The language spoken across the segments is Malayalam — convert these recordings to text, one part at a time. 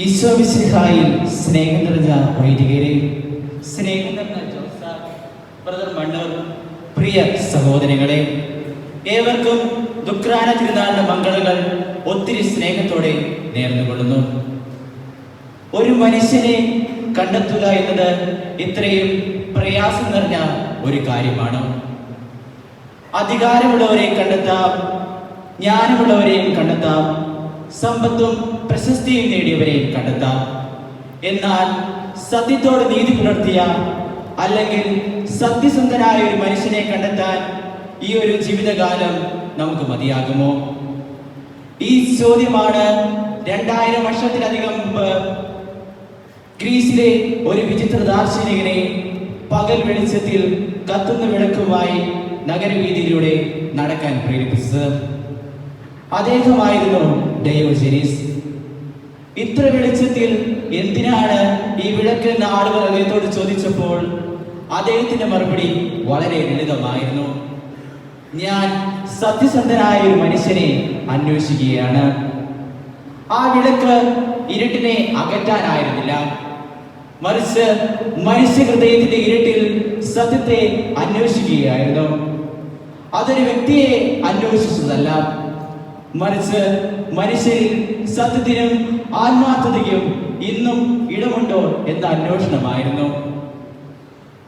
ഈശോമിശിഹായിൽ സ്നേഹം നിറഞ്ഞ വൈദികരെ, സ്നേഹം നിറഞ്ഞ ജോസഫ് ബ്രദർ മണ്ണൂർ, പ്രിയ സഹോദരങ്ങളെ, ഏവർക്കും ദുഃഖാന തിരുനാളിന്റെ മംഗളങ്ങൾ ഒത്തിരി സ്നേഹത്തോടെ നേർന്നുകൊള്ളുന്നു. ഒരു മനുഷ്യനെ കണ്ടെത്തുക എന്നത് ഇത്രയും പ്രയാസം നിറഞ്ഞ ഒരു കാര്യമാണ്. അധികാരമുള്ളവരെ കണ്ടെത്താം, ജ്ഞാനമുള്ളവരെയും കണ്ടെത്താം, സമ്പത്തും പ്രശസ്തിയും നേടിയവരെയും കണ്ടെത്താം. എന്നാൽ സത്യത്തോട് നീതി പുലർത്തിയ അല്ലെങ്കിൽ സത്യസന്ധനായ ഒരു മനുഷ്യനെ കണ്ടെത്താൻ ഈ ഒരു ജീവിതകാലം നമുക്ക് മതിയാകുമോ? ഈ ചോദ്യമാണ് 2000 വർഷത്തിലധികം മുമ്പ് ഗ്രീസിലെ ഒരു വിചിത്ര ദാർശനികനെ പകൽ വെളിച്ചത്തിൽ കത്തുന്ന വിളക്കുമായി നഗരവീതിയിലൂടെ നടക്കാൻ പ്രേരിപ്പിച്ചത്. അദ്ദേഹമായിരുന്നു ഡയോജനീസ്. ഇത്ര വെളിച്ചത്തിൽ എന്തിനാണ് ഈ വിളക്ക് എന്ന ആളുകൾ അദ്ദേഹത്തോട് ചോദിച്ചപ്പോൾ അദ്ദേഹത്തിന്റെ മറുപടി വളരെ ലളിതമായിരുന്നു: ഞാൻ സത്യസന്ധനായ ഒരു മനുഷ്യനെ അന്വേഷിക്കുകയാണ്. ആ വിളക്ക് ഇരുട്ടിനെ അകറ്റാനായിരുന്നില്ല, മറിച്ച് മനുഷ്യ ഹൃദയത്തിന്റെ ഇരുട്ടിൽ സത്യത്തെ അന്വേഷിക്കുകയായിരുന്നു. അതൊരു വ്യക്തിയെ അന്വേഷിച്ചതല്ല, മറിച്ച് മനുഷ്യരിൽ സത്യത്തിനും ആത്മാർത്ഥതയ്ക്കും ഇന്നും ഇടമുണ്ടോ എന്ന അന്വേഷണമായിരുന്നു.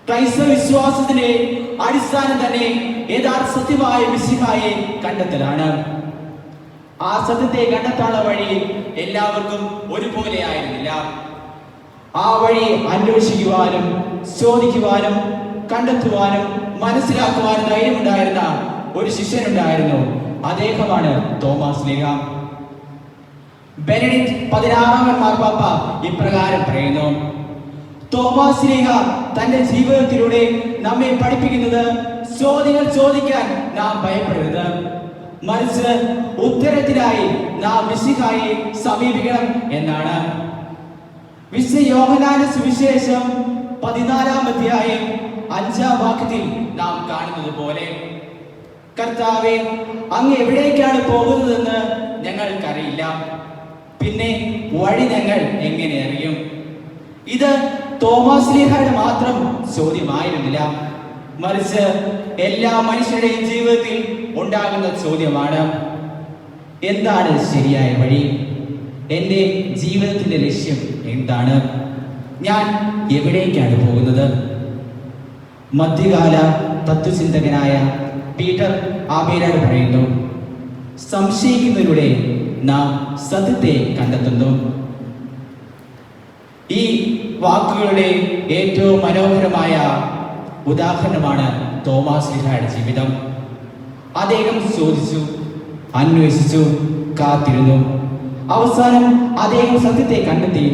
ക്രൈസ്തവ വിശ്വാസത്തിന്റെ അടിസ്ഥാനം തന്നെ യഥാർത്ഥ സത്യമായ മിശിഹായെ കണ്ടെത്തലാണ്. ആ സത്യത്തെ കണ്ടെത്താനുള്ള വഴി എല്ലാവർക്കും ഒരുപോലെ ആയിരുന്നില്ല. ആ വഴി അന്വേഷിക്കുവാനും ചോദിക്കുവാനും കണ്ടെത്തുവാനും മനസ്സിലാക്കുവാനും ധൈര്യമുണ്ടായിരുന്ന ഒരു ശിഷ്യനുണ്ടായിരുന്നു. അദ്ദേഹമാണ് തോമാസ് ലീഹ. ബെനഡിക്ട് 16 മാർപ്പാപ്പ ഇപ്രകാരം പറയുന്നു: തോമാസ് ലീഹ തന്റെ ജീവിതത്തിലൂടെ നമ്മെ പഠിപ്പിക്കുന്നത് ചോദ്യങ്ങൾ ചോദിക്കാൻ നാം ഭയപ്പെടരുത്, മറിച്ച് ഉത്തരത്തിനായി നാം മിശിഹായെ സമീപിക്കണം എന്നാണ്. വിശുദ്ധ യോഹന്നാന്റെ സുവിശേഷം 14 അധ്യായം 5 വാക്യത്തിൽ നാം കാണുന്നത് പോലെ, കർത്താവേ, അങ്ങ് എവിടേക്കാണ് പോകുന്നതെന്ന് ഞങ്ങൾക്കറിയില്ല, പിന്നെ വഴി ഞങ്ങൾ എങ്ങനെ അറിയും? ഇത് തോമാസ് ലീഹയുടെ മാത്രം ചോദ്യമായിരുന്നില്ല, മറിച്ച് എല്ലാ മനുഷ്യരുടെയും ജീവിതത്തിൽ ഉണ്ടാകുന്ന ചോദ്യമാണ്: എന്താണ് ശരിയായ വഴി? എൻ്റെ ജീവിതത്തിന്റെ ലക്ഷ്യം എന്താണ്? ഞാൻ എവിടേക്കാണ് പോകുന്നത്? മധ്യകാല തത്വചിന്തകനായ പീറ്റർ ആബേലാഡ് പറയുന്നു: സംശയിക്കുന്നതിലൂടെ നാം സത്യത്തെ കണ്ടെത്തുന്നു. ഈ വാക്കുകളുടെ ഏറ്റവും മനോഹരമായ ഉദാഹരണമാണ് തോമാസ് ലീഹയുടെ ജീവിതം. അദ്ദേഹം ചോദിച്ചു, അന്വേഷിച്ചു, കാത്തിരുന്നു. അവസാനം അദ്ദേഹം സത്യത്തെ കണ്ടെത്തി: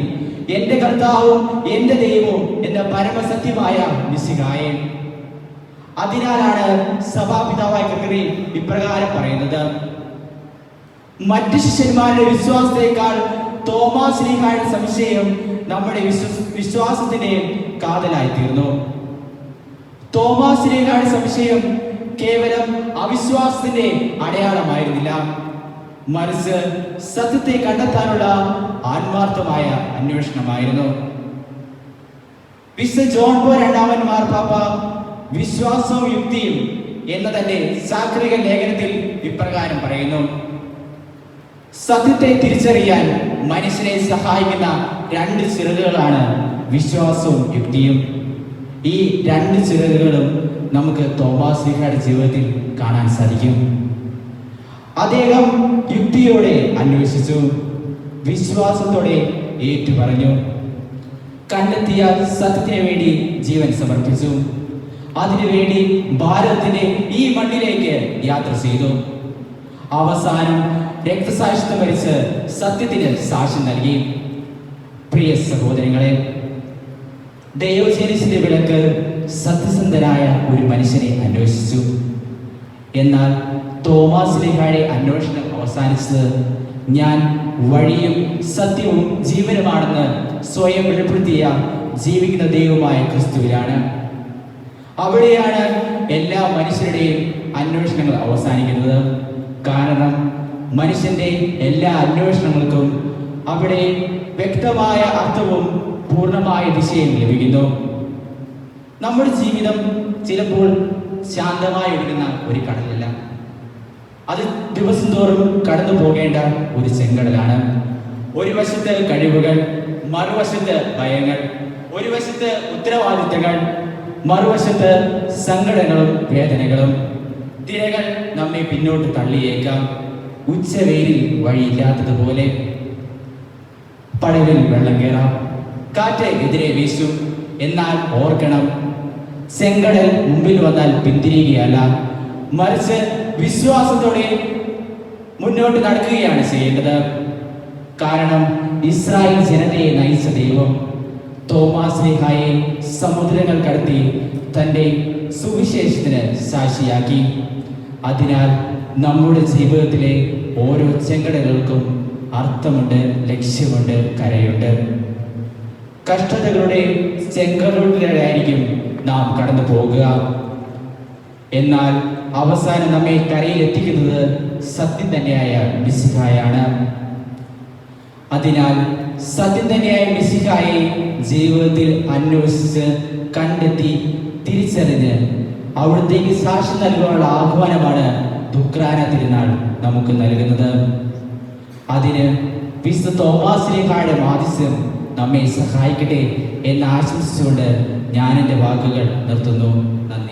എന്റെ കർത്താവും എന്റെ ദൈവവും എന്ന പരമസത്യമായ മിശിഹായെ. അതിനാലാണ് സഭാപിതാവായ ഗ്രിഗറി ഇപ്രകാരം പറയുന്നത്: മറ്റ് ശിഷ്യന്മാരുടെ വിശ്വാസത്തെക്കാൾ തോമാസ് ലീഹയുടെ സംശയം നമ്മുടെ വിശ്വാസത്തിന്റെ കാതലായി തീർന്നു. തോമാസ് ലീഹയുടെ സംശയം കേവലം അവിശ്വാസത്തിന്റെ അടയാളമായിരുന്നില്ല, മറിച്ച് സത്യത്തെ കണ്ടെത്താനുള്ള ആത്മാർത്ഥമായ അന്വേഷണമായിരുന്നു. വിശുദ്ധ ജോൺ പോൾ രണ്ടാമൻ മാർപ്പാപ്പ വിശ്വാസവും യുക്തിയും എന്ന തന്റെ സാക്രിക ലേഖനത്തിൽ ഇപ്രകാരം പറയുന്നു: സത്യത്തെ തിരിച്ചറിയാൻ മനുഷ്യനെ സഹായിക്കുന്ന 2 ചിറകുകളാണ് വിശ്വാസവും യുക്തിയും. ഈ 2 ചിറകുകളും നമുക്ക് തോമാസ് ലീഹയുടെ ജീവിതത്തിൽ കാണാൻ സാധിക്കും. അദ്ദേഹം യുക്തിയോടെ അന്വേഷിച്ചു, വിശ്വാസത്തോടെ ഏറ്റുപറഞ്ഞു, കണ്ടെത്തിയ സത്യത്തിന് വേണ്ടി ജീവൻ സമർപ്പിച്ചു. അതിനുവേണ്ടി ഭാരതത്തിന്റെ ഈ മണ്ണിലേക്ക് യാത്ര ചെയ്തു. അവസാനം രക്തസാക്ഷിത്വം വരിച്ച് സത്യത്തിന് സാക്ഷ്യം നൽകി. പ്രിയ സഹോദരങ്ങളെ, ഡയോജനീസിന്റെ വിളക്ക് സത്യസന്ധനായ ഒരു മനുഷ്യനെ അന്വേഷിച്ചു. എന്നാൽ തോമാസ് ലീഹയുടെ അന്വേഷണം അവസാനിച്ചത് ഞാൻ വഴിയും സത്യവും ജീവനുമാണെന്ന് സ്വയം വെളിപ്പെടുത്തിയ ജീവിക്കുന്ന ദൈവമായ ക്രിസ്തുവിലാണ്. അവിടെയാണ് എല്ലാ മനുഷ്യരുടെയും അന്വേഷണങ്ങൾ അവസാനിക്കുന്നത്. കാരണം മനുഷ്യന്റെ എല്ലാ അന്വേഷണങ്ങൾക്കും അവിടെ വ്യക്തമായ അർത്ഥവും പൂർണ്ണമായ ദിശയും ലഭിക്കുന്നു. നമ്മുടെ ജീവിതം ചിലപ്പോൾ ശാന്തമായി ഒഴുകുന്ന ഒരു കടലല്ല, അത് ദിവസം തോറും കടന്നു പോകേണ്ട ഒരു ചെങ്കടലാണ്. ഒരു വശത്ത് കഴിവുകൾ, മറുവശത്ത് ഭയങ്ങൾ, ഒരു വശത്ത് ഉത്തരവാദിത്തങ്ങൾ, മറുവശത്ത് സങ്കടങ്ങളും വേദനകളും. തിരകൾ നമ്മെ പിന്നോട്ട് തള്ളിയേക്കാം. ഉച്ചവെയിലിൽ വഴിയില്ലാത്തതുപോലെ പടവിൽ വെള്ളം കയറാം, കാറ്റ് എതിരെ വീശും. എന്നാൽ ഓർക്കണം, ചെങ്കടൽ മുമ്പിൽ വന്നാൽ പിന്തിരിയുകയല്ല, മറിച്ച് വിശ്വാസത്തോടെ മുന്നോട്ട് നടക്കുകയാണ് ചെയ്യേണ്ടത്. കാരണം ഇസ്രായേൽ ജനതയെ നയിച്ച ദൈവം തോമാസ് ശ്ലീഹായെ സമുദ്രങ്ങൾ കടത്തി തൻ്റെ സുവിശേഷത്തിന് സാക്ഷിയാക്കി. അതിനാൽ നമ്മുടെ ജീവിതത്തിലെ ഓരോ ചെങ്കടലുകൾക്കും അർത്ഥമുണ്ട്, ലക്ഷ്യമുണ്ട്, കരയുണ്ട്. കഷ്ടതകളുടെ ചെങ്കടലിലായിരിക്കും നാം കടന്നു പോകുക. എന്നാൽ അവസാനം നമ്മെ കരയിലെത്തിക്കുന്നത് സത്യം തന്നെയായ മിശിഹായാണ്. അതിനാൽ സത്യം തന്നെയായ മിശിഹായെ ജീവിതത്തിൽ അന്വേഷിച്ച് കണ്ടെത്തി തിരിച്ചറിഞ്ഞ് അവിടത്തേക്ക് സാക്ഷി നൽകാനുള്ള ആഹ്വാനമാണ് ദുഃഖ്രാന തിരുനാൾ നമുക്ക് നൽകുന്നത്. അതിന് വിശുദ്ധ തോമാസ് ശ്ലീഹായുടെ മാധ്യസ്ഥ്യം നമ്മെ സഹായിക്കട്ടെ എന്ന് ആശംസിച്ചുകൊണ്ട് ഞാൻ എൻ്റെ വാക്കുകൾ നിർത്തുന്നു. നന്ദി.